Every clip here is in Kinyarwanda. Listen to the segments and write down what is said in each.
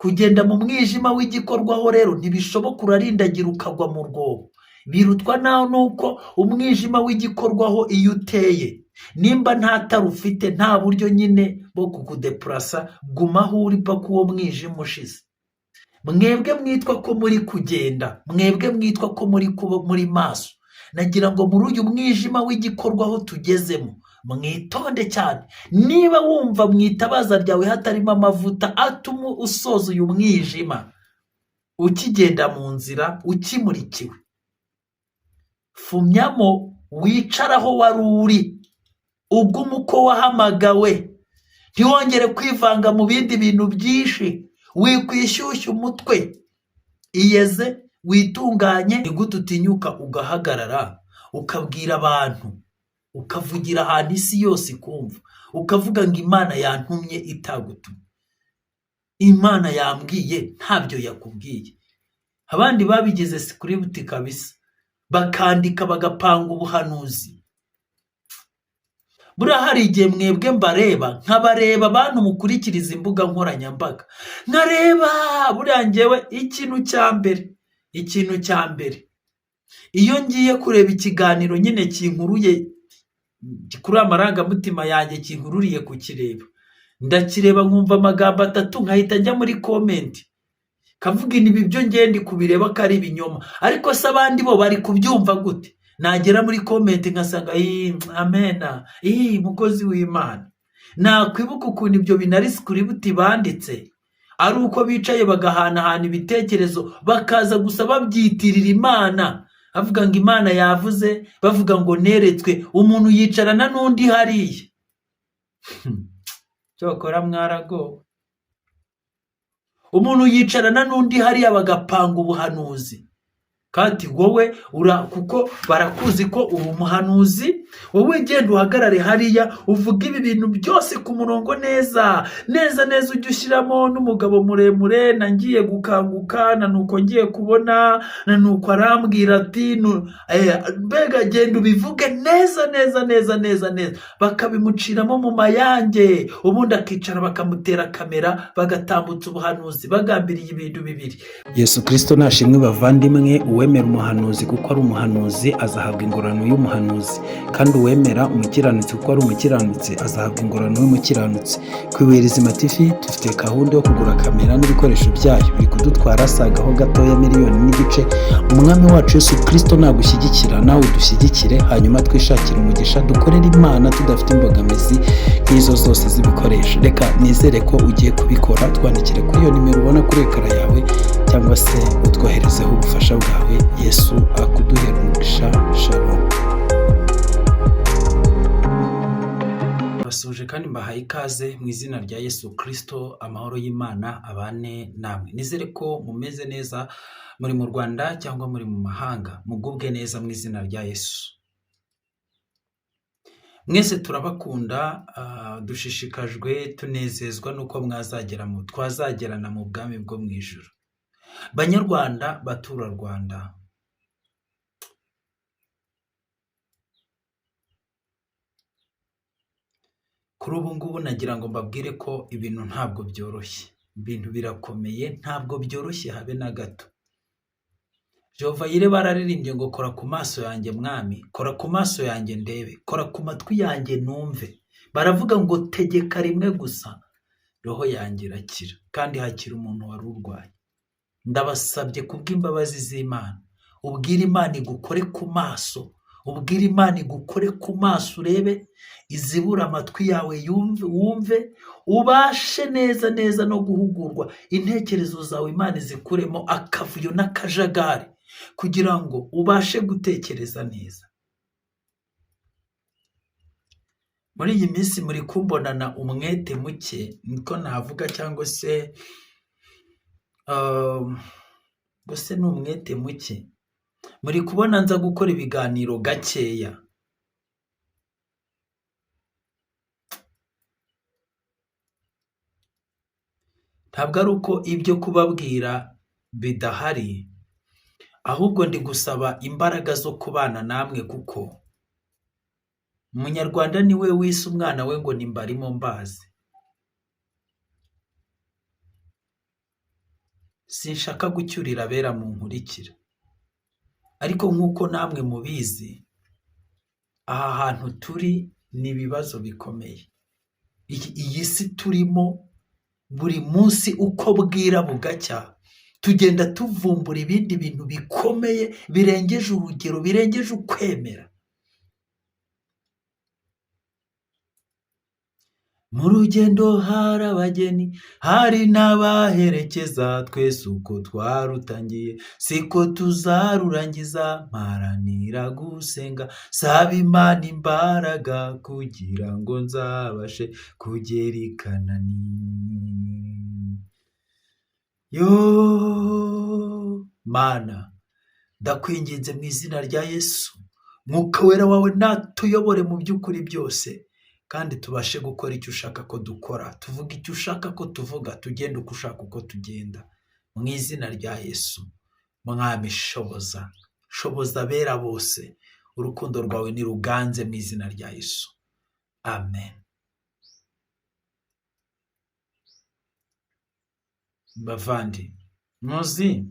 Kugenda mu mwijima w'igikorwaho rero ntibishoboka, urarindagira ukagwa mu rwobo. Birutwa naho nuko umwijima w'igikorwaho iyo uteye, nimba nta tara ufite, nta buryo nyine bwo kukudepurasa, gumaho uri paka uwo mwijima ushize. Mwebwe mwitwa ko muri kugenda, mwebwe mwitwa ko muri kuba muri maso, nagira ngo muri uyu mwijima w'igikorwaho tugezemo mwitonde cyane. Niba wumva mu itabaza ryawe hatarimo amavuta atuma usoza uyu mwijima, ukigenda mu nzira ukimurikiwe, fumyamo wicaraho wari uri, ugume uko wahamagawe, ntiwongere kwivanga mu bindi bintu byinshi, wikwishyushya umutwe. Iyeze witunganye. Ni gute utinyuka ugahagarara ukabwira abantu, ukavugira ahantu isi yose ikumva, ukavuga ngo Imana yantumye itagutumye, Imana yambwiye ntabyo yakubwiye. Abandi babigize script kabisa, bakandika bagapanga ubuhanuzi. Buriya hari igihe mwebwe mbareba, nkabareba abantu mukurikiriza imbuga nkoranyambaga, nkareba buriya njyewe ikintu cya mbere iyo ngiye kureba ikiganiro nyine kinkuruye kuri amarangamutima yanjye, kinkururiye kukireba, ndakireba nkumva amagambo 3 nkahita njya muri comment kavuga ibi byo ngende kubireba ko ari ibinyoma, ariko se abandi bo bari kubyumva gute? Nagera muri comment nkasanga amena, mukozi w'Imana. Nakwibuka ukuntu ibyo binari script banditse, ari uko bicaye bagahanahana ibitekerezo, bakaza gusa babyitirira Imana, bavuga ngo Imana yavuze, bavuga ngo neretswe. Umuntu yicarana n'undi hariya cyokora mwarago. Umuntu yicarana n'undi hariya bagapanga ubuhanuzi, kandi wowe kuko barakuzi ko uri umuhanuzi, wowe genda uhagarare hariya uvuga ibi bintu byose ku murongo neza ujye ushyiramo n'umugabo muremure, nangiye gukanguka na nuko ngiye kubona na nuko arambwira ati mbega genda ubivuge neza, bakabimuciramo mu mayange, ubundi akicara bakamutera kamera bagatambutsa ubuhanuzi bagambiriye ibintu bibiri. Yesu Kristo nashimwe bavandimwe. Uwemera umuhanuzi kuko ari umuhanuzi azahabwa ingororano y'umuhanuzi, kandi uwemera umukiranutsi kuko ari umukiranutsi azahabwa ingororano y'umukiranutsi. Ku Ibuyerizima TV dufite gahunda yo kugura kamera n'ibikoresho byayo, biri kudutwara sagaho gatoya $1.5 million. Umwami wacu Yesu Kristo nagushyigikira, nawe dushyigikire, hanyuma twishakire umugisha, dukorere Imana tudafite imbogamizi nk'izo zose z'ibikoresho. Reka nizere ko ugiye kubikora. Twandikire kuri iyo nimero ubona kuri ekara yawe, cyangwa se utwoherezeho ubufasha bwawe. Yesu akuduhera umugisha. Shalom. Basuje kandi mbahaye ikaze mu izina rya Yesu Kristo. Amahoro y'Imana abane namwe. Nizere ko mumeze neza, muri mu Rwanda cyangwa muri mu mahanga, mugubwe neza mu izina rya Yesu. Mwese turabakunda, dushishikajwe, tunezezwa nuko twazagerana mu bwami bwo mu ijuru. Banyarwanda, batura Rwanda, kuri ubu ngubu nagira ngo mbabwire ko ibintu ntabwo byoroshye, ibintu birakomeye, ntabwo byoroshye habe na gato. Jehova Yire bararirimbye ngo kora ku maso yanjye mwami, kora ku maso yanjye ndebe, kora ku matwi yanjye numve. Baravuga ngo tegeka rimwe gusa roho yanjye irakira, kandi hakira umuntu wari urwaye. Ndabasabye kubw'imbabazi z'Imana, ubwire Imana igukore ku maso, ubwire Imana igukore ku maso, urebe, izibura amatwi yawe wumve, ubashe neza no guhugurwa, intekerezo zawe Imana izikuremo akavuyo n'akajagari, kugira ngo ubashe gutekereza neza. Muri iyi minsi muri kumbonana umwete muke, niko navuga, cyangwa se gusa ni umwete muke. Muri kubona nza gukora ibiganiro gakeya. Ntabwo ari uko ibyo kubabwira bidahari, ahubwo ndi gusaba imbaraga zo kubana namwe, kuko Umunyarwanda niwe wise umwana we ngo nimbarimo mbazi. sinshaka gucyurira abera mu nkurikira, ariko nk'uko namwe mubizi, aha hantu turi ni ibibazo bikomeye. Iyi si turimo, buri munsi uko bwira bugacya tugenda tuvumbura ibindi bintu bikomeye birengeje urugero, birengeje ukwemera. Mu rugendo hari abageni, hari n'abaherekeza, twese uko twarutangiye siko tuzarurangiza. Mparanira gusenga, saba Imana imbaraga kugira ngo nzabashe kugera i Kanani. Yo Mana, ndakwinginze mu izina rya Yesu, Mwuka Wera wawe natuyobore mu by'ukuri byose, kandi tubashe gukora icyo ushaka ko dukora, tuvuga icyo ushaka ko tuvuga, tugenda uko ushaka uko tugenda. Mu izina rya Yesu, Mwami shoboza abera bose, urukundo rwawe niruganze mu izina rya Yesu. Amen. Bavandi, muzi,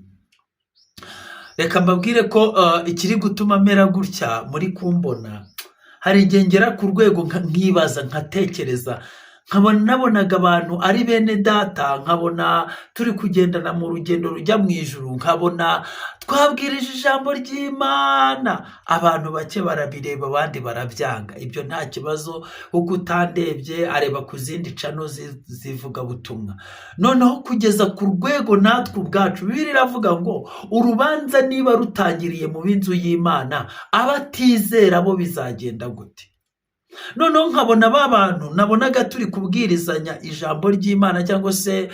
reka mbabwire ko ikiri gutuma mera gutya muri kumbona, hari igihe ngera ku rwego nkibaza, nkatekereza, nabonaga abantu ari bene data, nkabona turi kugendana mu rugendo rujya mu ijuru, nkabona twabwirije ijambo ry'Imana, abantu bake barabireba abandi barabyanga. Ibyo nta kibazo, kuko utandebye areba ku zindi cano zivuga butumwa. Noneho kugeza ku rwego natwe ubwacu, Bibiliya iravuga ngo urubanza niba rutangiriye mu b'inzu y'Imana, abatizera bo bizagenda gute? Noneho nkabona ba bantu nabonaga turi kubwirizanya ijambo ry'Imana, cyangwa se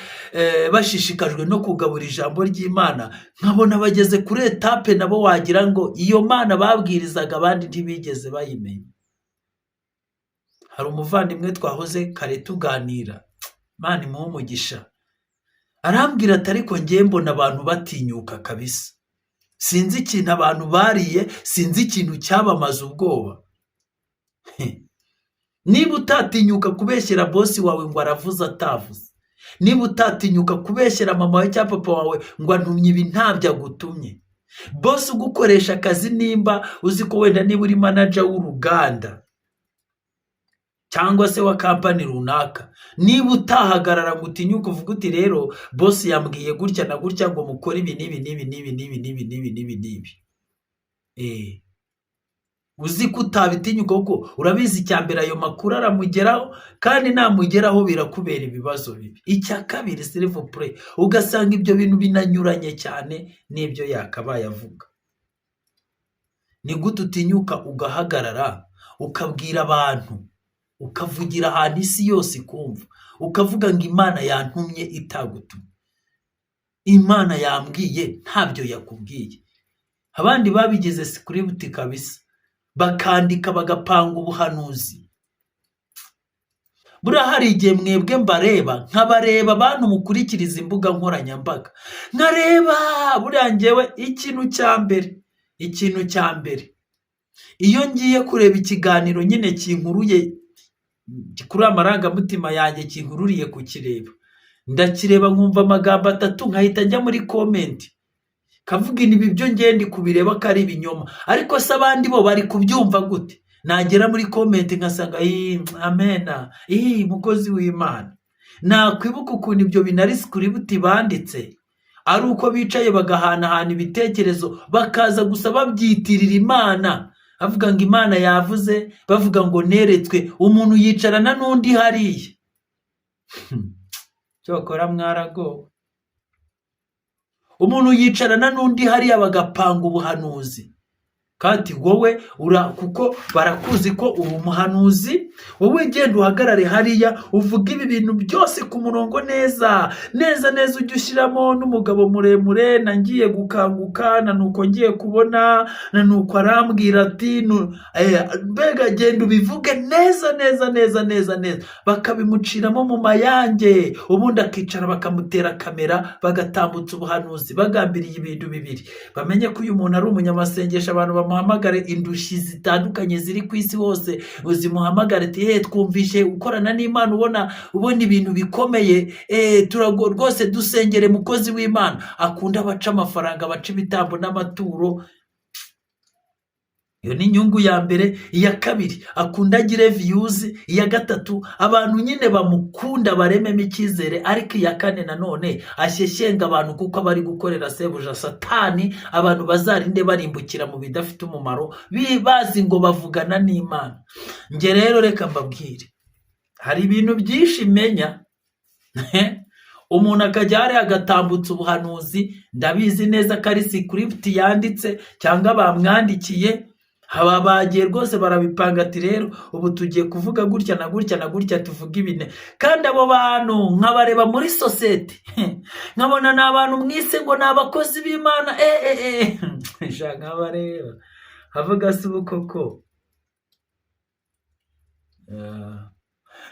bashishikajwe no kugabura ijambo ry'Imana, nkabona bageze kuri etape nabo wagira ngo iyo Mana babwirizaga abandi ntibigeze bayimenya. Hari umuvandimwe twahoze kare tuganira, Imana imuhe umugisha, arambwira ati ariko ngiye mbona abantu batinyuka kabisa, sinzi ikintu abantu bariye, sinzi ikintu cyabamaze ubwoba. Niba utatinyuka kubeshyera bosi wawe ngo aravuze atavuze, niba utatinyuka kubeshyera mama wawe cyangwa papa wawe ngo antumye ibi ntabyo agutumye, bosi ugukoresha akazi, nimba uzi ko wenda niba uri manager w'uruganda cyangwa se wa kampani runaka, niba utahagarara ngo utinyuke uvuga uti rero bosi yambwiye gutya na gutya ngo mukore ibi n'ibi n'ibi n'ibi n'ibi n'ibi n'ibi n'ibi n'ibi, uzi ko utabitinyuka, kuko urabizi icyambere ayo makuru aramugeraho, kandi namugeraho birakubera ibibazo bibi. Icya kabiri, silivupure, ugasanga ibyo bintu binanyuranye cyane n'ibyo yakabaye avuga. Ni gute utinyuka ugahagarara ukabwira abantu, ukavugira ahantu isi yose ikumva, ukavuga ngo Imana yantumye itagutumye, Imana yambwiye ntabyo yakubwiye? Abandi babigize script kabisa, bakandika bagapanga ubuhanuzi. Buriya hari igihe mwebwe mbareba, nkabareba abantu mukurikiriza imbuga nkoranyambaga, nkareba buriya njyewe ikintu cya mbere iyo ngiye kureba ikiganiro nyine kinkuruye kuri amarangamutima yanjye, kinkururiye kukireba, ndakireba nkumva amagambo 3, nkahita njya muri comment kavuga ibi byo ngende kubireba ko ari ibinyoma, ariko se abandi bo bari kubyumva gute? Nagera muri comment nkasanga amena, mukozi w'Imana. Nakwibuka ukuntu ibyo binari script banditse, ari uko bicaye bagahanahana ibitekerezo, bakaza gusa babyitirira Imana, bavuga ngo Imana yavuze, bavuga ngo neretswe, umuntu yicarana n'undi hariya. Cyokora mwaragowe. Umuntu yicarana n'undi hariya bagapanga ubuhanuzi, kandi wowe kuko barakuzi ko uri umuhanuzi, wowe genda uhagarare hariya uvuga ibi bintu byose ku murongo neza neza neza, ujye ushyiramo n'umugabo muremure, nangiye gukanguka, na nuko ngiye kubona, na nuko arambwira ati, mbega genda ubivuge neza neza neza neza neza, bakabimuciramo mu mayange, ubundi akicara bakamutera kamera, bagatambutsa ubuhanuzi bagambiriye ibintu bibiri: bamenye ko uyu muntu ari umunyamasengesho, abantu bamuhamagare indushyi zitandukanye ziri ku isi hose zimuhamagare ati twumvishe ukorana n'Imana ubona ibintu bikomeye, rwose dusengere mukozi w'Imana. Akunda abaca amafaranga, abaca ibitambo n'amaturo. Iyo ni inyungu ya mbere. Iya kabiri, akunda agire viyuzi. Iya gatatu, abantu nyine bamukunda barememo icyizere. Ariko iya kane nanone, ashyeshyenga abantu kuko aba ari gukorera sebuja Satani, abantu bazarinde barimbukira mu bidafite umumaro, bazi ngo bavugana n'Imana. Nge rero reka mbabwire, hari ibintu byinshi menya umuntu akajya hariya agatambutsa ubuhanuzi, ndabizi neza ko ari script yanditse cyangwa bamwandikiye, haba bagiye rwose barabipanga ati rero ubu tugiye kuvuga gutya na gutya na gutya, tuvuga ibine. Kandi abo bantu nkabareba muri sosiyete nkabona ni abantu mwise ngo ni abakozi b'Imana, nkabareba havuga si ubu koko.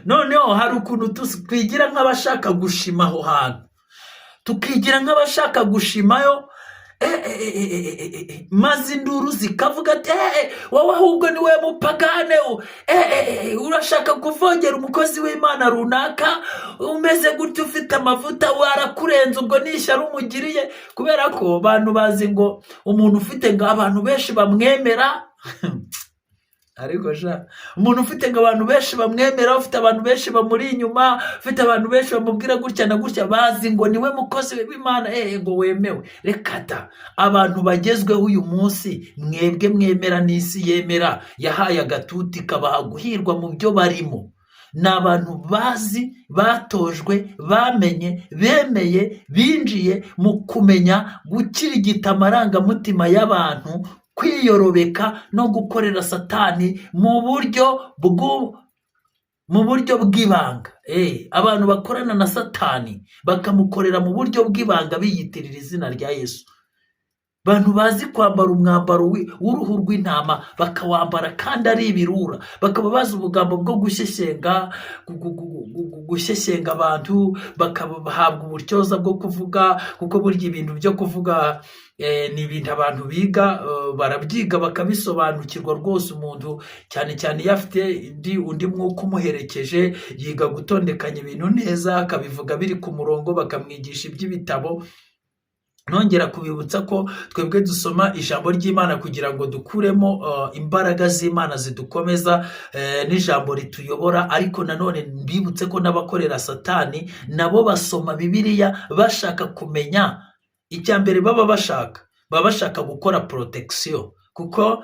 Noneho hari ukuntu twigira nk'abashaka gushima aho hantu, tukigira nk'abashaka gushimayo, maze induru zikavuga ati wowe ahubwo ni we mupagane, urashaka kuvogera umukozi w'Imana runaka, umeze gutya, ufite amavuta, warakurenze, ubwo ni ishyari umugiriye. Kubera ko abantu bazi ngo umuntu ufite ngo abantu benshi bamwemera ariko umuntu ufite ngo abantu benshi bamwemera, ufite abantu benshi bamuri inyuma, ufite abantu benshi bamubwira gutya na gutya, bazi ngo niwe mukozi w'Imana, ngo wemewe. Reka da, abantu bagezweho uyu munsi, mwebwe mwemera n'isi yemera, yahaye agatuti kabaha guhirwa mu byo barimo. Ni abantu bazi, batojwe, bamenye, bemeye, binjiye mu kumenya gukirigita amarangamutima y'abantu, kwiyorobeka no gukorera Satani mu buryo bw'ibanga. Abantu bakorana na Satani bakamukorera mu buryo bw'ibanga biyitirira izina rya Yesu. Abantu bazi kwambara umwambaro w'uruhu rw'intama bakawambara kandi ari ibirura, bakaba bazi ubugambo bwo gushyeshyenga abantu, bakabahabwa uburyoza bwo kuvuga, kuko burya ibintu byo kuvuga ni ibintu abantu biga, barabyiga bakabisobanukirwa rwose. Umuntu cyane cyane iyo afite undi mwuka umuherekeje, yiga gutondekanya ibintu neza, akabivuga biri ku murongo, bakamwigisha iby'ibitabo. Nongera kubibutsa ko twebwe dusoma ijambo ry'Imana kugira ngo dukuremo imbaraga z'Imana zidukomeza, n'ijambo rituyobora. Ariko nanone mbibutse ko n'abakorera Satani nabo basoma Bibiliya bashaka kumenya icya mbere. baba bashaka gukora protection, kuko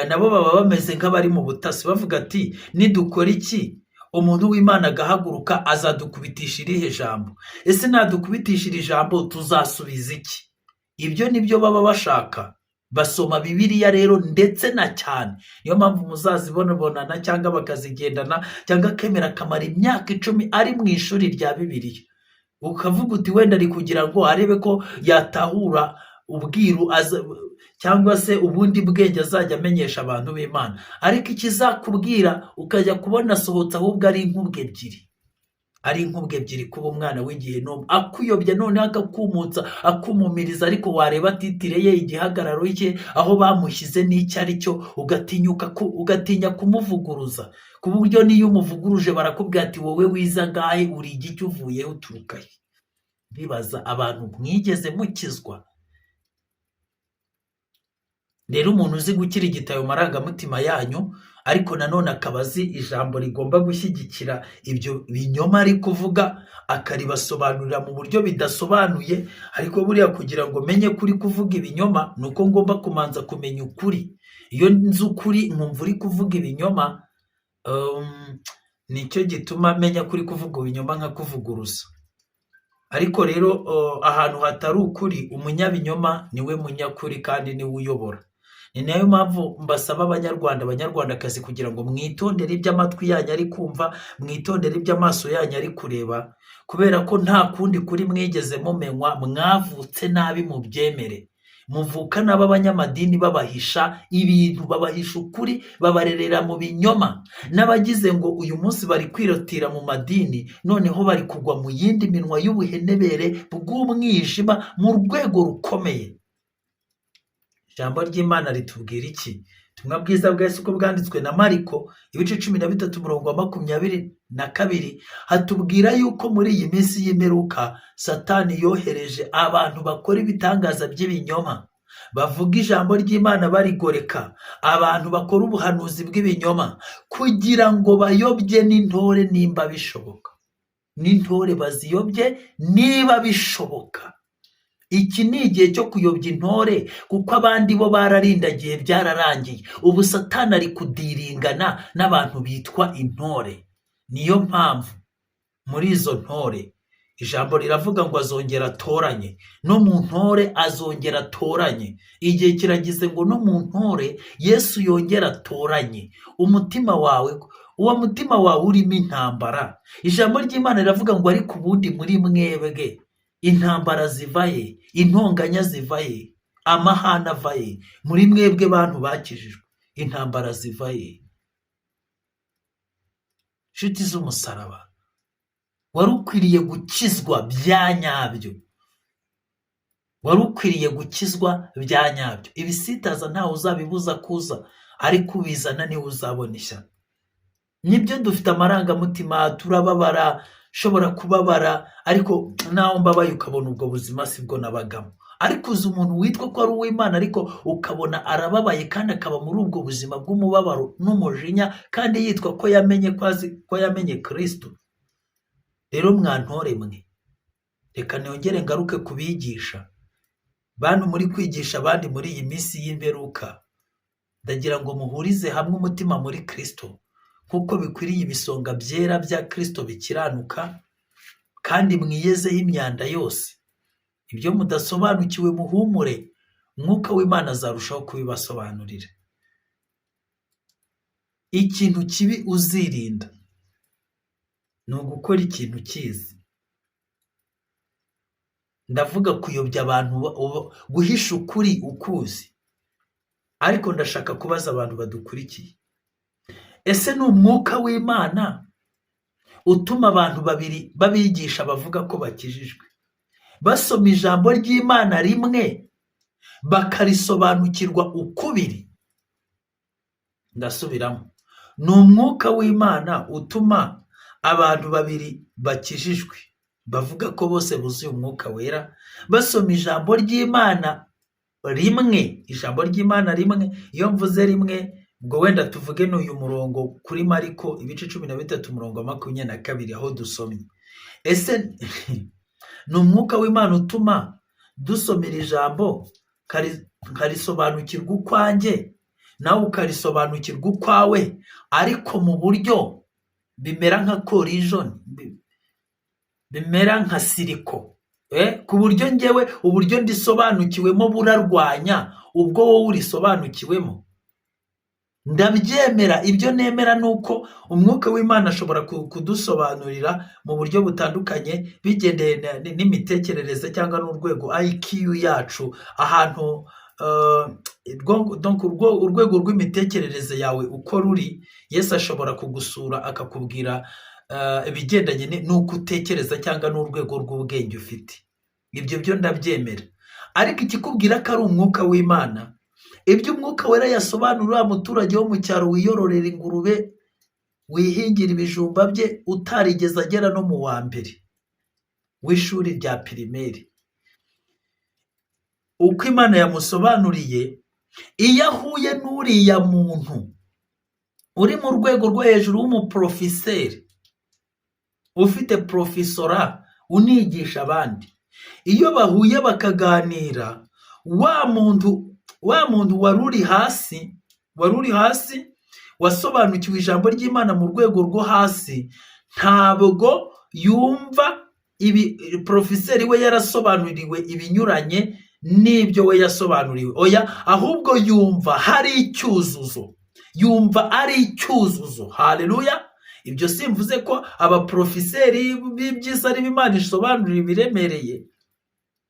nabo baba bameze nk'abari mu butasi, bavuga ati nidukora iki umuntu w'Imana agahaguruka azadukubitisha irihe jambo? Ese nadukubitisha iri jambo tuzasubiza iki? Ibyo nibyo baba bashaka. Basoma Bibiliya rero ndetse na cyane. Niyo mpamvu muzazibonabonana cyangwa bakazigendana, cyangwa akemera akamara imyaka 10 ari mu ishuri rya Bibiliya. Ukavuga uti wenda ari kugira ngo arebe ko yatahura ubwiru cyangwa se ubundi bwenge azajya amenyesha abantu b'Imana. Ariko ikizakubwira ukajya kubona asohotse ahubwo ari inkubwe ebyiri, kuba umwana w'igihe no akuyobya, none akakumutsa, akumumiriza. Ariko wareba titire ye, igihagararo cye, aho bamushyize n'icyo ari cyo, ugatinya kumuvuguruza, ku buryo niyo umuvuguruje barakubwira ati wowe wiza ngahe, uri igiki, uvuye uturuka he? Bibaza abantu mwigeze mukizwa? Rero umuntu uzi gukirigita ayo marangamutima yanyu, ariko nanone akaba azi ijambo rigomba gushyigikira ibyo binyoma ari kuvuga, akaribasobanurira mu buryo bidasobanuye. Ariko buriya kugira ngo menye kuri kuvuga ibinyoma, ni uko ngomba kumanza kumenya ukuri. Iyo nzi ukuri nkumva uri kuvuga ibinyoma, nicyo gituma menya kuri kuvuga ibinyoma nkakuvuguruza. Ariko rero ahantu hatari ukuri, umunyabinyoma niwe munyakuri kandi niwe uyobora. Ni nayo mpamvu mbasaba abanyarwandakazi kugira ngo mwitondere ibyo amatwi yanyu ari kumva, mwitondere ibyo amaso yanyu ari kureba, kubera ko nta kundi kuri mwigeze mumenywa. Mwavutse nabi mubyemere. Muvuka n'abanyamadini babahisha ibintu, babahisha ukuri, babarerera mu binyoma. N'abagize ngo uyu munsi bari kwirotira mu madini, noneho bari kugwa mu yindi minwa y'ubuhenebere bw'umwijima mu rwego rukomeye. ijambo ry'Imana ritubwira iki? Ubutumwa bwiza bwa Yesu uko bwanditswe na Mariko ibice 13 umurongo wa 22 hatubwira yuko muri iyi minsi y'imperuka Satani yohereje abantu bakora ibitangaza by'ibinyoma, bavuga ijambo ry'Imana barigoreka, abantu bakora ubuhanuzi bw'ibinyoma kugira ngo bayobye n'intore nimba bishoboka, n'intore baziyobye niba bishoboka. Iki ni igihe cyo kuyobya intore kuko abandi bo bararindagiye byararangiye. Ubu Satani ari kudiringana n'abantu bitwa intore. Niyo mpamvu muri izo ntore ijambo riravuga ngo azongera atoranye, no mu ntore azongera atoranye. Igihe kiragize ngo no mu ntore Yesu yongera atoranye. Umutima wawe, uwo mutima wawe urimo intambara, ijambo ry'Imana riravuga ngo ariko ubundi muri mwebwe intambara zivaye, intonganya zivaye, amahane avaye. Muri mwebwe bantu bakijijwe intambara zivaye. Nshuti z'umusaraba, wari ukwiriye gukizwa bya nyabyo, wari ukwiriye gukizwa bya nyabyo. Ibisitaza ntawe uzabibuza kuza, ariko ubizana niwe uzabona ishyano. Nibyo dufite amarangamutima, turababara, shobora kubabara, ariko naho mbabaye ukabona ubwo buzima sibwo nabagamo. Ariko uzi umuntu witwa ko ari uw'Imana ariko ukabona arababaye kandi akaba muri ubwo buzima bw'umubabaro n'umujinya kandi yitwa ko yamenye Kristo. Rero mwantore mwe, reka nongere ngaruke kubigisha bantu muri kwigisha abandi muri iyi minsi y'imperuka. Ndagira ngo muhurize hamwe umutima muri Kristo kuko bikwiriye ibisonga byera bya Kristo bikiranuka, kandi mwiyezeho imyanda yose. Ibyo mudasobanukiwe muhumure, Mwuka w'Imana azarushaho kubibasobanurira. Ikintu kibi uzirinda ni ugukora ikintu cyiza. Ndavuga kuyobya abantu, guhisha ukuri ukuzi. Ariko ndashaka kubaza abantu badukurikiye, ese ni umwuka w'Imana utuma abantu babiri babigisha bavuga ko bakijijwe basoma ijambo ry'Imana rimwe bakarisobanukirwa ukubiri? Ndasubiramo, ni umwuka w'Imana utuma abantu babiri bakijijwe bavuga ko bose buzuye umwuka wera basoma ijambo ry'Imana rimwe. Ijambo ry'Imana rimwe, iyo mvuze rimwe ubwo wenda tuvuge n'uyu murongo kuri Mariko ibice 13 umurongo wa 22 aho dusomye. Ese ni umwuka w'Imana utuma dusomera ijambo karisobanukirwa ukwanjye nawe ukarisobanukirwa ukwawe, ariko mu buryo bimera nka collision, bimera nka siriko, ku buryo njyewe uburyo ndisobanukiwemo burarwanya ubwo wowe urisobanukiwemo? Ndabyemera. Ibyo nemera ni uko umwuka w'Imana ashobora kudusobanurira mu buryo butandukanye bigendeye n'imitekerereze cyangwa n'urwego IQ yacu, ahantu urwego rw'imitekerereze yawe uko ruri. Yesu ashobora kugusura akakubwira ibigendanye n'uko utekereza cyangwa n'urwego rw'ubwenge ufite. Ibyo byo ndabyemera. Ariko ikikubwira ko ari umwuka w'Imana, ibyo umwuka wera yasobanurira umuturage wo mu cyaro wiyororera ingurube, wihingira ibijumba bye, utarigeze agera no mu wa mbere w'ishuri rya pirimeri, uko Imana yamusobanuriye, iyo ahuye n'uriya muntu uri mu rwego rwo hejuru w'umuprofeseri ufite profesora unigisha abandi, iyo bahuye bakaganira, wa muntu wari uri hasi wasobanukiwe ijambo ry'Imana mu rwego rwo hasi, ntabwo yumva profeseri we yarasobanuriwe ibinyuranye n'ibyo we yasobanuriwe. Oya, ahubwo yumva hari icyuzuzo, yumva ari icyuzuzo. Haleluya! Ibyo simvuze ko abaprofeseri b'iby'isi ari Imana isobanurira ibiremereye,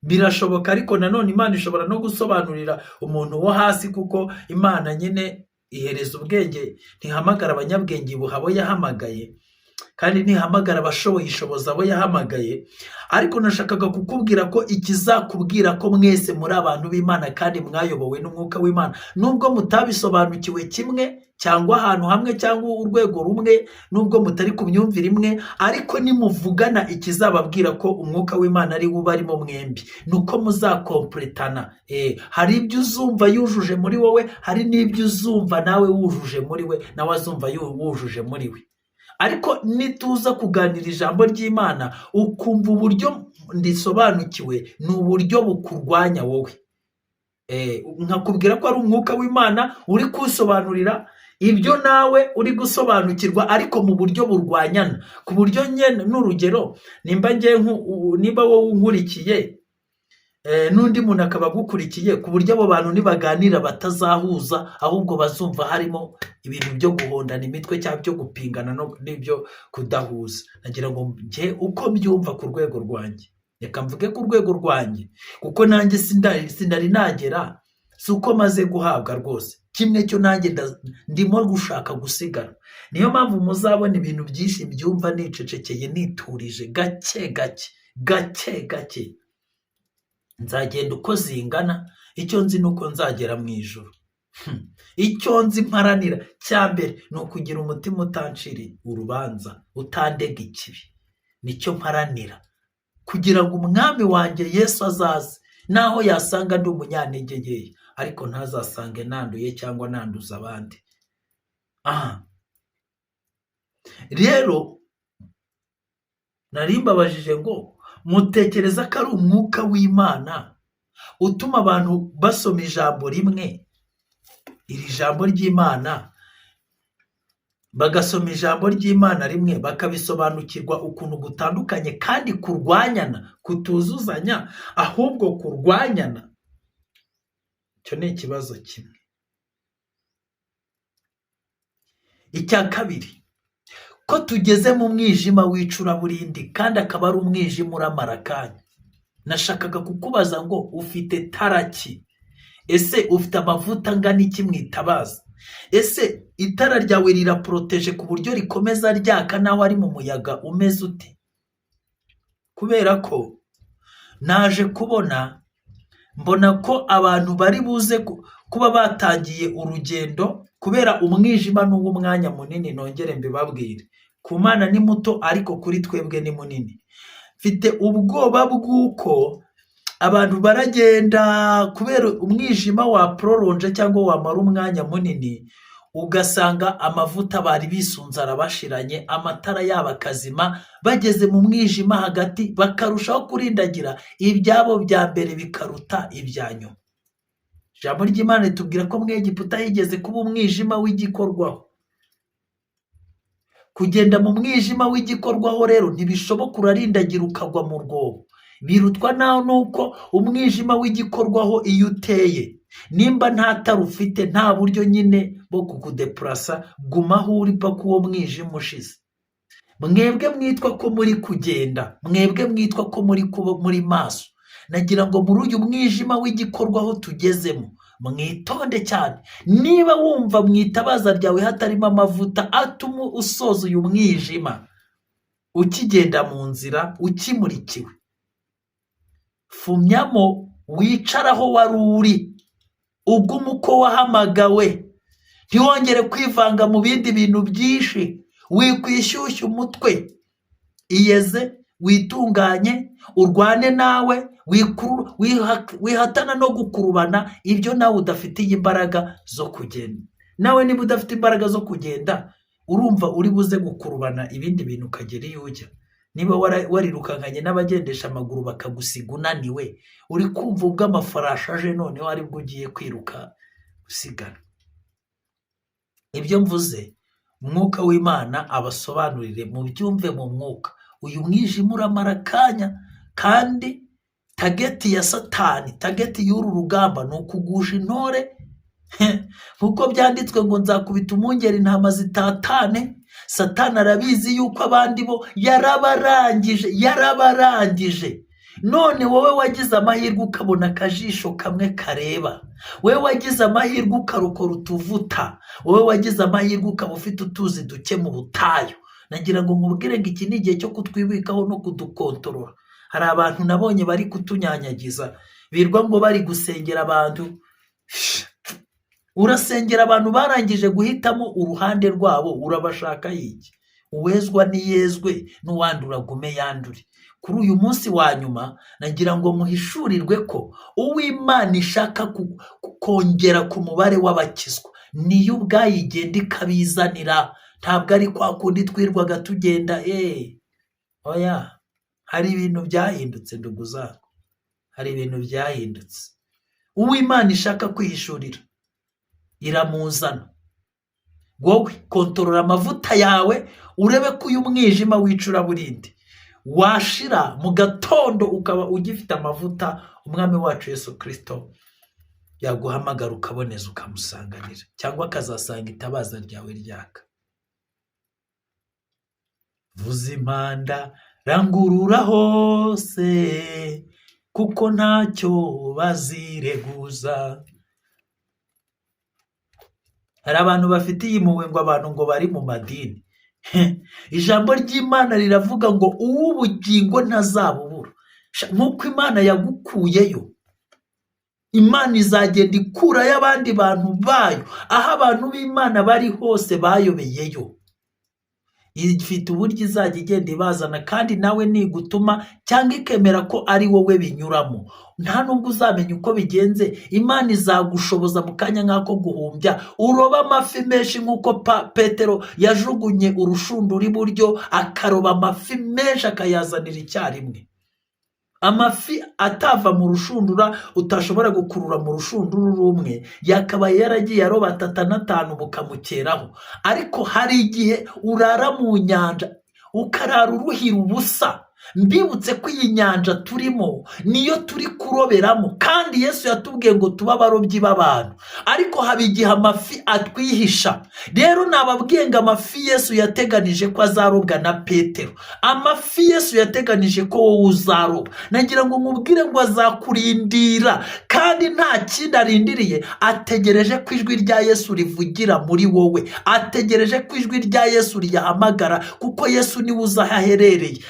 birashoboka, ariko nanone Imana ishobora no gusobanurira umuntu wo hasi, kuko Imana nyine ihereza ubwenge, ntihamagara abanyabwenge ibuha abo yahamagaye. kandi nihamagara abashoboye ishoboza abo yahamagaye. Ariko nashakaga kukubwira ko ikizakubwira ko mwese muri abantu b'Imana kandi mwayobowe n'umwuka w'Imana, nubwo mutabisobanukiwe kimwe cyangwa ahantu hamwe cyangwa urwego rumwe, nubwo mutari ku myumvire imwe, ariko nimuvugana ikizababwira ko umwuka w'Imana ari we arimo mwembi, nuko muzakompletana. Hari ibyo uzumva yujuje muri wowe, hari n'ibyo uzumva nawe wujuje muri we, nawe azumva wujuje muri we. Ariko nituza kuganira ijambo ry'Imana ukumva uburyo ndisobanukiwe, ni uburyo bukurwanya wowe. Nkakubwira ko ari umwuka w'Imana uri kusobanurira ibyo nawe uri gusobanukirwa, ariko mu buryo burwanyana, ku buryo nyene n'urugero, nimba wowe unkurikiye n'undi muntu akaba agukurikiye, ku buryo abo bantu nibaganira batazahuza, ahubwo bazumva harimo ibintu byo guhondana imitwe cyangwa byo gupingana n'ibyo kudahuza. Nagira ngo njye uko mbyumva ku rwego rwanjye, reka mvuge ku rwego rwanjye, kuko nanjye sinari nagera, si uko maze guhabwa rwose, kimwe cyo nanjye ndimo gushaka gusigara. Niyo mpamvu muzabona ibintu byinshi mbyumva nicecekeye, niturije gake gake. Nzagenda uko zingana, icyo nzi nuko nzagera mu ijuru. Icyo nzi mparanira cya mbere ni ukugira umutima utanciriye urubanza, utandega ikibi. Nicyo mparanira, kugira ngo umwami wanjye Yesu azaze, naho yasanga ndi umunyantege nkeya, ariko ntazasange nanduye cyangwa nanduza abandi. Rero nari mbabajije ngo mutekereza ko ari umwuka w'Imana utuma abantu basoma ijambo rimwe, iri jambo ry'Imana, bagasoma ijambo ry'Imana rimwe bakabisobanukirwa ukuntu gutandukanye, kandi kurwanyana, kutuzuzanya, ahubwo kurwanyana? Icyo ni ikibazo kimwe. Icya kabiri, ko tugeze mu mwijima w'icuraburindi, kandi akaba ari umwijima uramara akanya. Nashakaga kukubaza ngo ufite taraki? Ese ufite amavuta angana iki mu itabaza? Ese itara ryawe riraporoteje ku buryo rikomeza ryaka naho ari mu muyaga umeze ute? Kubera ko naje mbona ko abantu bari buze kuba batangiye urugendo, kubera umwijima n'uw'umwanya munini. Nongere mbibabwire, ku Mana ni muto, ariko kuri twebwe ni munini. Mfite ubwoba bw'uko abantu baragenda, kubera umwijima waproronje cyangwa wamara umwanya munini, ugasanga amavuta bari bisunze arabashiranye, amatara yabo akazima, bageze mu mwijima hagati bakarushaho kurindagira, ibyabo bya mbere bikaruta ibya nyuma. Ijambo ry'Imana ritubwira ko mu Egiputa higeze kuba umwijima w'igikorwaho. Kugenda mu mwijima w'igikorwaho rero ntibishoboka, urarindagira ukagwa mu rwobo. Birutwa naho nuko umwijima w'igikorwaho iyo uteye, nimba nta tara ufite, nta buryo nyine bwo kukudepurasa, guma aho uri paka uwo mwijima ushize. Mwebwe mwitwa ko muri kugenda, mwebwe mwitwa ko muri maso, nagira ngo muri uyu mwijima w'igikorwaho tugezemo mwitonde cyane. Niba wumva mu itabaza ryawe hatarimo amavuta atuma usoza uyu mwijima, ukigenda mu nzira ukimurikiwe, fumyamo wicaraho wari uri, ugume uko wahamagawe. Ntiwongere kwivanga mu bindi bintu byinshi, wikwishyushya umutwe. Iyeze, witunganye, urwane nawe, wihatana no gukurubana ibyo nawe udafitiye imbaraga zo kugenda. Nawe niba udafite imbaraga zo kugenda, urumva uri buze gukurubana ibindi bintu ukagera iyo ujya. Niba warirukankanye n'abagendesha amaguru bakagusiga unaniwe, uri kumva ubwo amafarashi aje, noneho ari bwo ugiye kwiruka usigara. Ibyo mvuze, umwuka w'Imana abasobanurire, mubyumve mu mwuka. Uyu mwijima uramara akanya, kandi tageti ya Satani, tageti y'uru rugamba ni ukugusha intore. Nkuko byanditswe ngo nzakubita umwungeri intama zitatane. Satani arabizi yuko abandi bo yarabarangije. None wowe wagize amahirwe ukabona akajisho kamwe kareba, wowe wagize amahirwe ukarokora utuvuta, wowe wagize amahirwe ukaba ufite utuzi duke mu butayu, nagira ngo nkubwire ngo iki ni igihe cyo kutwibikaho no kudukontorora. Hari abantu nabonye bari kutunyanyagiza, birwa ngo bari gusengera abantu. Urasengera abantu barangije guhitamo uruhande rwabo, urabashaka iki? Uwezwa niyezwe, n'uwandura agume yandure. Kuri uyu munsi wa nyuma nagira ngo muhishurirwe ko Uwimana ishaka kongera ku mubare w'abakizwa, niyo ubwayo igenda ikabizanira. Ntabwo ari kwa kundi twirwaga tugenda. Oya, hari ibintu byahindutse ndugu zangu, hari ibintu byahindutse. Uwimana ishaka kwihishurira iramuzana. Wowe kontorora amavuta yawe, urebe ko uyu mwijima w'icuraburindi washira mu gatondo ukaba ugifite amavuta. Umwami wacu Yesu Kristo yaguhamagara ukaboneza ukamusanganira, cyangwa akazasanga itabaza ryawe ryaka. Vuza impanda, rangurura hose, kuko ntacyo bazireguza. Hari abantu bafitiye impuhwe ngo abantu ngo bari mu madini. Ijambo ry'Imana riravuga ngo uw'ubugingo ntazabubura. Nk'uko Imana yagukuyeyo, Imana izagenda ikurayo abandi bantu bayo. Aho abantu b'Imana bari hose bayobeyeyo, ifite uburyo izajya igenda ibazana, kandi nawe nigutuma cyangwa ikemera ko ari wowe binyuramo, nta nubwo uzamenya uko bigenze. Imana izagushoboza mu kanya nk'ako guhumbya uroba amafi menshi, nk'uko Petero yajugunye urushundura iburyo akaroba amafi menshi akayazanira icyarimwe. Amafi atava mu rushundura utashobora gukurura mu rushundura rumwe, yakabaye yaragiye aroba 3 na 5 bukamukeraho. Ariko hari igihe urara mu nyanja ukarara uruhira ubusa. Mbibutse ko iyi nyanja turimo niyo turi kuroberamo, kandi Yesu yatubwiye ngo tuba abarobyi b'abantu. Ariko haba igihe amafi atwihisha. Rero nababwiye ngo amafi Yesu yateganije ko azarobwa na Petero, amafi Yesu yateganije ko wowe uzaroba. Nagira ngo nkubwire ngo azakurindira, kandi nta kindi arindiriye. Ategereje ko ijwi rya Yesu rivugira muri wowe, ategereje ko ijwi rya Yesu riyahamagara, kuko Yesu niwe uzi aho aherereye.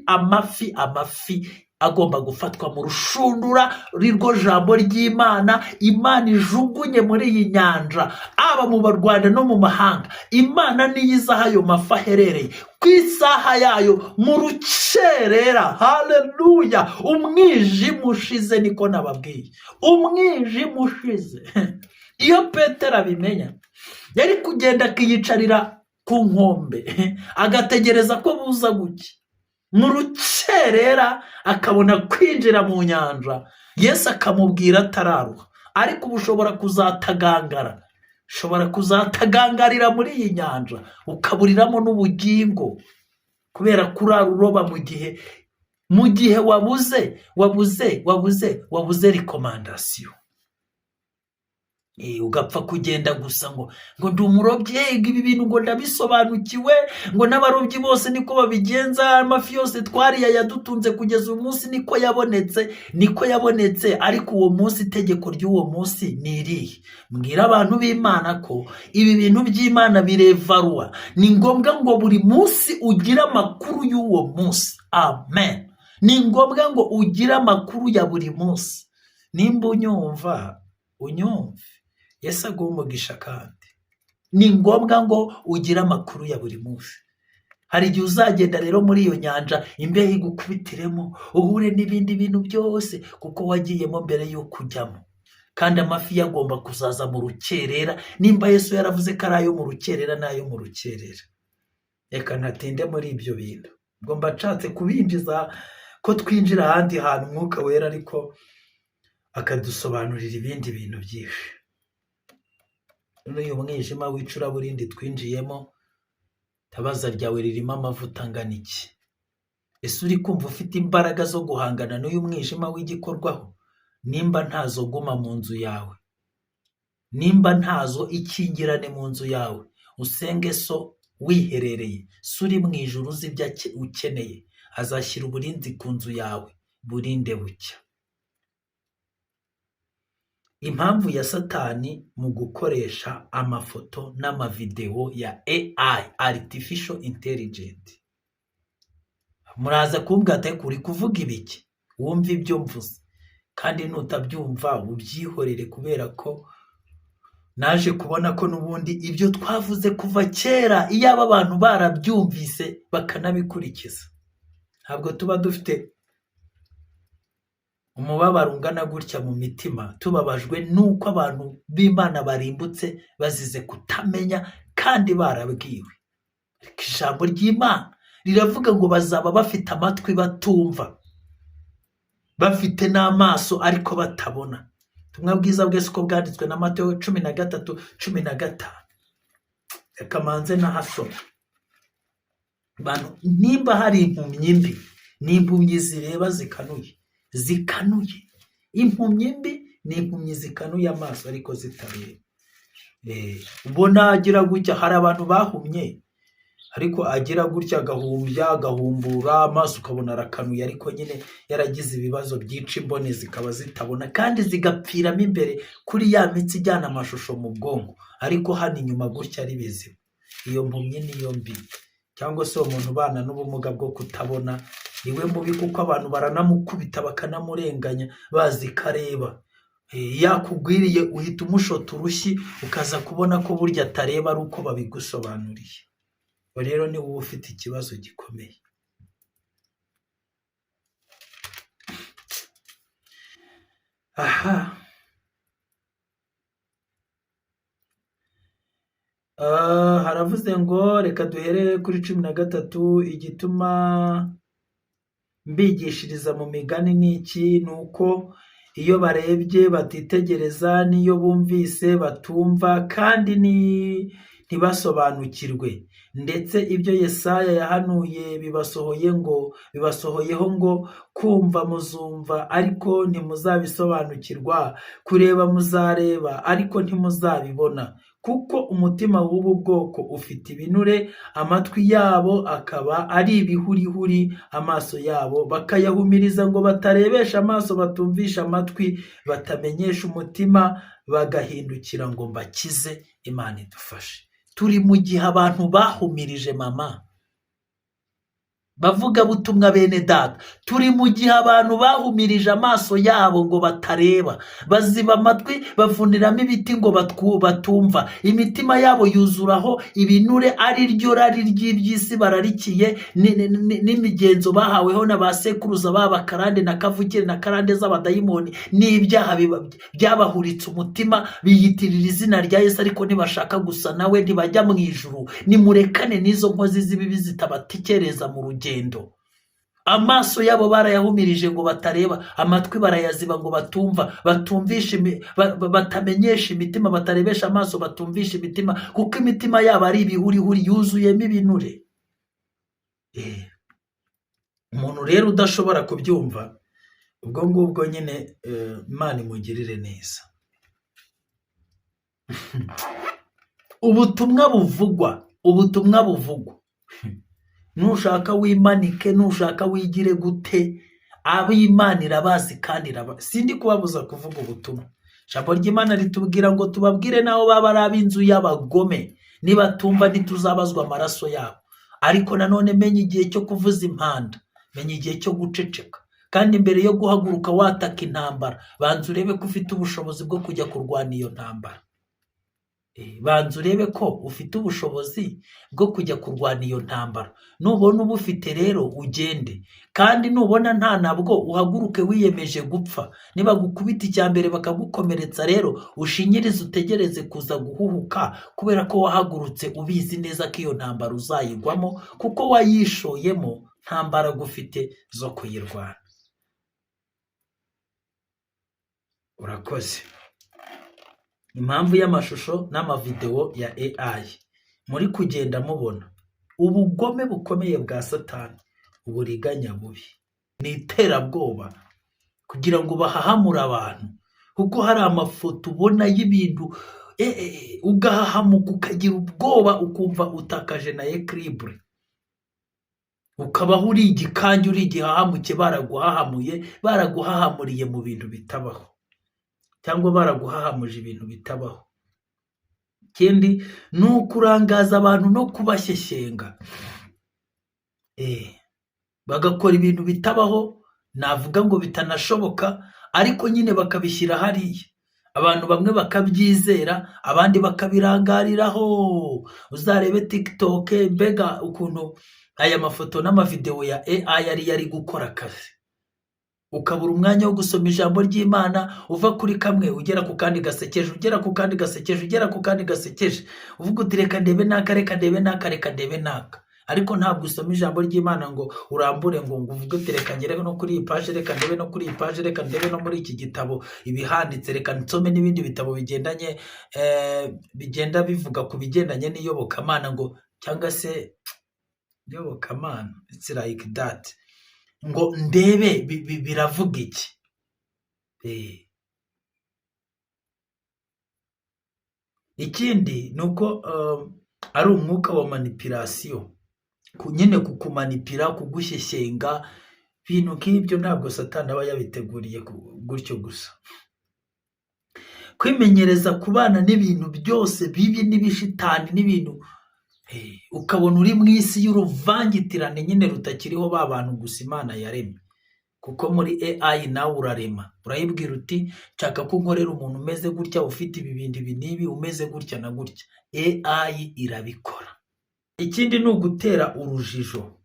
Amafi agomba gufatwa mu rushundura, rirwo jambo ry'Imana Imana ijugunye muri iyi nyanja, aba mu Rwanda no mu mahanga. Imana niyo izi aho ayo mafi aherereye ku isaha yayo, mu rukerera. Haleluya! Umwijima ushize, niko nababwiye, umwijima ushize. Iyo Petero abimenya, yari kugenda akiyicarira ku nkombe agategereza ko buza gucya. Mu rukerera akabona kwinjira mu nyanja, Yesu akamubwira atararuha. Ariko ubu ushobora kuzatagangara, ushobora kuzatagangarira muri iyi nyanja ukaburiramo n'ubugingo, kubera kurara uroba mu gihe wabuze rekomandasiyo. Ugapfa kugenda gusa ngo ndi umurobyi, ibi bintu ngo ndabisobanukiwe, ngo n'abarobyi bose niko babigenza, amafi yose twariye yadutunze kugeza uyu munsi niko yabonetse. Ariko uwo munsi, itegeko ry'uwo munsi ni irihe? Mbwira abantu b'Imana ko ibi bintu by'Imana birevarwa. Ni ngombwa ngo buri munsi ugire amakuru y'uwo munsi. Amen. Ni ngombwa ngo ugire amakuru ya buri munsi. Nimba unyumva, unyumve. Yesu aguha umugisha. Kandi ni ngombwa ngo ugire amakuru ya buri munsi. Hari igihe uzagenda rero muri iyo nyanja, imbeho igukubitiremo, uhure n'ibindi bintu byose, kuko wagiyemo mbere yo kujyamo. Kandi amafi yagomba kuzaza mu rukerera. Nimba Yesu yaravuze ko ari ayo mu rukerera, n'ayo mu rukerera. Reka ntatinde muri ibyo bintu, ubwo mba nshatse kubinjiza ko twinjira ahandi hantu Umwuka Wera, ariko akadusobanurira ibindi bintu byinshi. Uyu mwijima w'icuraburindi twinjiyemo, tabaza ryawe ririmo amavuta angana iki? Ese uri kumva ufite imbaraga zo guhangana n'uyu mwijima w'igikorwaho? Nimba ntazo, guma mu nzu yawe. Nimba ntazo, ikingirane mu nzu yawe, usenge so wiherereye. So uri mu ijuru uzi ibyo ukeneye, azashyira uburinzi ku nzu yawe, burinde bucya. impamvu ya Satani mu gukoresha amafoto n'amavideo ya AI, Artificial Intelligence. Muraza kumbwira ati kuri kuvuga ibiki? Wumva ibyo mvuze, kandi nutabyumva ubyihorere, kubera ko naje kubona ko n'ubundi ibyo twavuze kuva kera, iyo aba abantu barabyumvise bakanabikurikiza, ntabwo tuba dufite umubabaro ungana gutya mu mitima, tubabajwe n'uko abantu b'Imana barimbutse bazize kutamenya kandi barabwiwe. Ariko ijambo ry'Imana riravuga ngo bazaba bafite amatwi batumva, bafite n'amaso ariko batabona. Ubutumwa bwiza bwese uko bwanditswe na Mateyo 13:15. Reka manze nahasoma. Bantu, nimba hari impumyi mbi, n'impumyi zireba zikanuye. Impumyi mbi ni impumyi zikanuye amaso ariko zitareba. Ubona agira gutya, hari abantu bahumye ariko agira gutya agahumbya agahumbura amaso ukabona arakanuye, ariko nyine yaragize ibibazo byinshi, imboni zikaba zitabona kandi zigapfiramo imbere kuri ya mitsi ijyana amashusho mu bwonko, ariko hano inyuma gutya ari bizima. Iyo mpumyi niyo mbi, cyangwa se umuntu ubana n'ubumuga bwo kutabona niwe mubi, kuko abantu baranamukubita bakanamurenganya bazi kareba. Yakugwiriye uhita umushota urushyi, ukaza kubona ko burya atareba ari uko babigusobanuriye. Rero ni wowe ufite ikibazo gikomeye. Aha, haravuze ngo reka duhere kuri 13. Igituma mbigishiriza mu migani ni iki? Ni uko iyo barebye batitegereza, n'iyo bumvise batumva, kandi ntibasobanukirwe. Ndetse ibyo Yesaya yahanuye bibasohoyeho ngo kumva muzumva ariko ntimuzabisobanukirwa, kureba muzareba ariko ntimuzabibona, kuko umutima w'ubu bwoko ufite ibinure, amatwi yabo akaba ari ibihurihuri, amaso yabo bakayahumiriza ngo batarebesha amaso, batumvisha amatwi, batamenyesha umutima, bagahindukira ngo mbakize. Imana idufashe. Turi mu gihe abantu bahumirije mama, bavuga butumwa bene data, turi mu gihe abantu bahumirije amaso yabo ngo batareba, baziba amatwi, bavuniramo ibiti ngo batumva, imitima yabo yuzuraho ibinure, ari ryo rari ry'iby'isi bararikiye, n'imigenzo bahaweho na ba sekuruza b'abakarande na kavukire na karande z'abadayimoni, n'ibyaha byabahuritse umutima, biyitirira izina rya Yesu ariko ntibashaka gusa nawe, ntibajya mu ijuru. Nimurekane n'izo nkozi z'ibibi zitabatekereza mu rugendo. Amaso yabo barayahumirije ngo batareba, amatwi barayaziba ngo batumva, batamenyesha imitima, batarebesha amaso, batumvisha imitima, kuko imitima yabo ari ibihurihuri, yuzuyemo ibinure. Umuntu rero udashobora kubyumva, ubwo ngubwo nyine Imana imugirire neza. Ubutumwa buvugwa, nushaka wimanike, nushaka wigire gute, ab'Imana irabazi kandi sindi kubabuza kuvuga ubutumwa. Ijambo ry'Imana ritubwira ngo tubabwire naho baba ari ab'inzu y'abagome, nibatumva ntituzabazwa amaraso yabo. Ariko nanone menya igihe cyo kuvuza impanda, menya igihe cyo guceceka, kandi mbere yo guhaguruka wataka intambara, banza urebe ko ufite ubushobozi bwo kujya kurwana iyo ntambara. Banza urebe ko ufite ubushobozi bwo kujya kurwana iyo ntambara. Nubona uba ufite rero ugende, kandi nubona nta nabwo uhaguruke wiyemeje gupfa. Niba gukubita icya mbere bakagukomeretsa rero ushinyirize, utegereze kuza guhuhuka, kubera ko wahagurutse ubizi neza ko iyo ntambara uzayigwamo, kuko wayishoyemo, nta mbaraga ufite zo kuyirwana. Urakoze. Impamvu y'amashusho n'amavideo ya AI, muri kugenda mubona ubugome bukomeye bwa Satani, uburiganya bubi, n'iterabwoba, kugira ngo bahahamure abantu, kuko hari amafoto ubona y'ibintu ugahahamuka, ukagira ubwoba, ukumva utakaje na equilibre, ukabaho uri igikange, uri igihahamuke, baraguhahamuriye mu bintu bitabaho. cyangwa baraguhahamuje ibintu bitabaho. Ikindi ni ukurangaza abantu no kubashyeshyenga, bagakora ibintu bitabaho, navuga ngo bitanashoboka, ariko nyine bakabishyira hariya, abantu bamwe bakabyizera, abandi bakabirangariraho. Uzarebe TikTok, mbega ukuntu aya mafoto n'amavideo ya AI yari gukora akazi, ukabura umwanya wo gusoma ijambo ry'Imana, uva kuri kamwe ugera ku kandi gasekeje, ugera ku kandi gasekeje, ugera ku kandi gasekeje, uvuga uti reka ndebe n'aka, reka ndebe n'aka, reka ndebe n'aka, ariko ntabwo usoma ijambo ry'Imana ngo urambure ngo uvuge uti reka ngere no kuri iyi paje, reka ndebe no kuri iyi paje, reka ndebe no muri iki gitabo ibihanditse, reka nsome n'ibindi bitabo bigendanye bigenda bivuga ku bigendanye n'iyobokamana, ngo cyangwa se iyobokamana, it's like that, ngo ndebe biravuga iki. Ikindi ni uko ari umwuka wa manipulation, nyine kukumanipira, kugushyeshyenga, ibintu nk'ibyo ntabwo Satani aba yabiteguriye gutyo gusa. Kwimenyereza kubana n'ibintu byose bibi n'ibishitani n'ibintu, ukabona uri mu isi y'uruvangitirane nyine rutakiriho ba bantu gusa Imana yaremye, kuko muri AI nawe urarema, urayibwira uti nshaka ko nkorera umuntu umeze gutya, ufite ibi bindi n'ibi, umeze gutya na gutya, AI irabikora. Ikindi ni ugutera urujijo,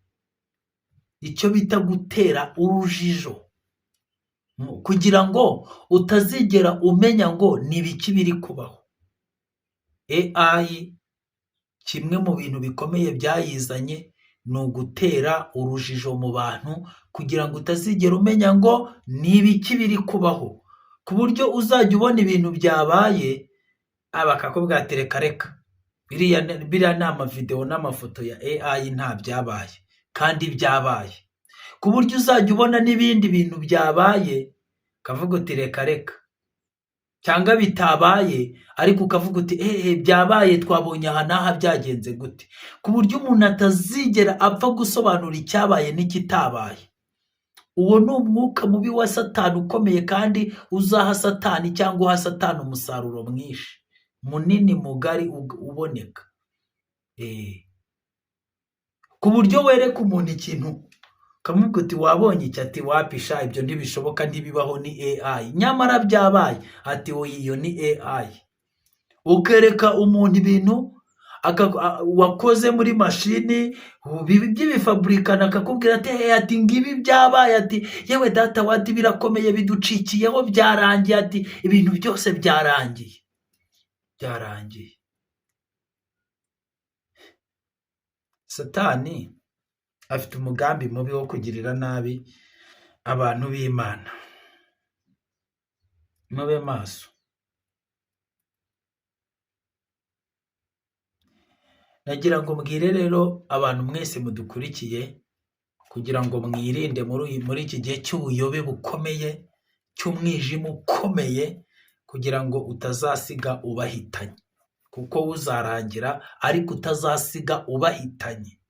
icyo bita gutera urujijo, kugira ngo utazigera umenya ngo ni ibiki biri kubaho. AI kimwe mu bintu bikomeye byayizanye ni ugutera urujijo mu bantu, kugira ngo utazigera umenya ngo ni ibiki biri kubaho, ku buryo uzajya ubona ibintu byabaye bakakubwira ati reka reka biriya ni amavideo n'amafoto ya AI, nta byabaye, kandi byabaye, ku buryo uzajya ubona n'ibindi bintu byabaye ukavuga uti reka reka, cyangwa bitabaye ariko ukavuga uti byabaye, twabonye aha n'aha byagenze gute, ku buryo umuntu atazigera apfa gusobanura icyabaye n'ikitabaye. Uwo ni umwuka mubi wa Satani ukomeye, kandi uzaha Satani cyangwa uha Satani umusaruro mwinshi munini mugari uboneka, ku buryo wereka umuntu ikintu ukamubwira uti wabonye iki, ati wapisha, ibyo ntibishoboka, ntibibaho, ni AI, nyamara byabaye, ati iyo ni AI. Ukereka umuntu ibintu wakoze muri mashini by'ibifaburikana, akakubwira ati ngibi byabaye, ati yewe data wati birakomeye, biducikiyeho, byarangiye, ati ibintu byose byarangiye. Satani afite umugambi mubi wo kugirira nabi abantu b'Imana. Mube maso. Nagira ngo mbwire rero abantu mwese mudukurikiye, kugira ngo mwirinde muri iki gihe cy'ubuyobe bukomeye, cy'umwijima ukomeye, kugira ngo utazasiga ubahitanye, kuko uzarangira ariko utazasiga ubahitanye.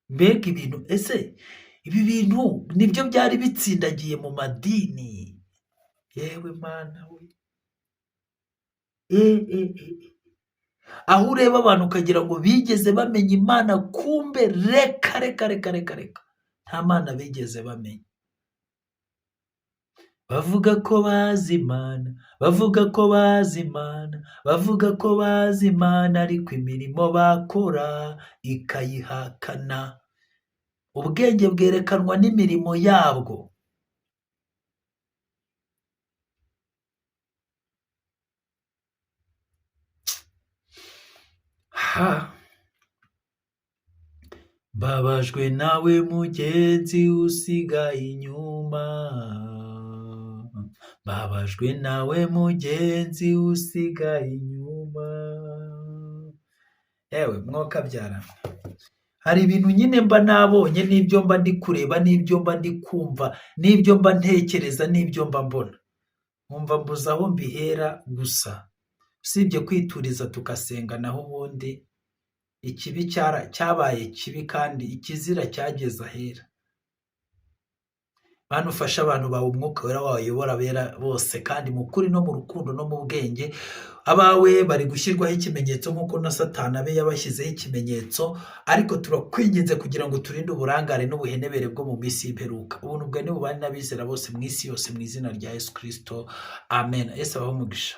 Mbega ibintu, ese ibi bintu nibyo byari bitsindagiye mu madini? Yewe Mana we, aho ureba abantu ukagira ngo bigeze bamenya Imana, kumbe reka nta Mana bigeze bamenya. Bavuga ko bazi Imana, bavuga ko bazi Imana, bavuga ko bazi Imana, ariko imirimo bakora ikayihakana. Ubwenge bwerekanwa n'imirimo yabwo. Mbabajwe nawe mugenzi usigaye inyuma, mbabajwe nawe mugenzi usigaye inyuma. Ewe mwoka byara, hari ibintu nyine mba nabonye, n'ibyo mba ndi kureba, n'ibyo mba ndi kumva, n'ibyo mba ntekereza, n'ibyo mba mbona, nkumva mbuze aho mbihera gusa, usibye kwituriza tugasenga, naho ubundi ikibi cyabaye kibi, kandi ikizira cyageze ahera. Mana ufashe abantu bawe umwuka wera wayobora abera bose kandi mu kuri no mu rukundo no mu bwenge. Abawe bari gushyirwaho ikimenyetso nk'uko na Satani abe yabashyizeho ikimenyetso, ariko turakwinginze kugira ngo turinde uburangare n'ubuhenebere bwo mu minsi y'imperuka. Ubuntu bwawe nibubane n'abizera bose mu isi yose mu izina rya Yesu Kristo, amen. Yesu abahe umugisha.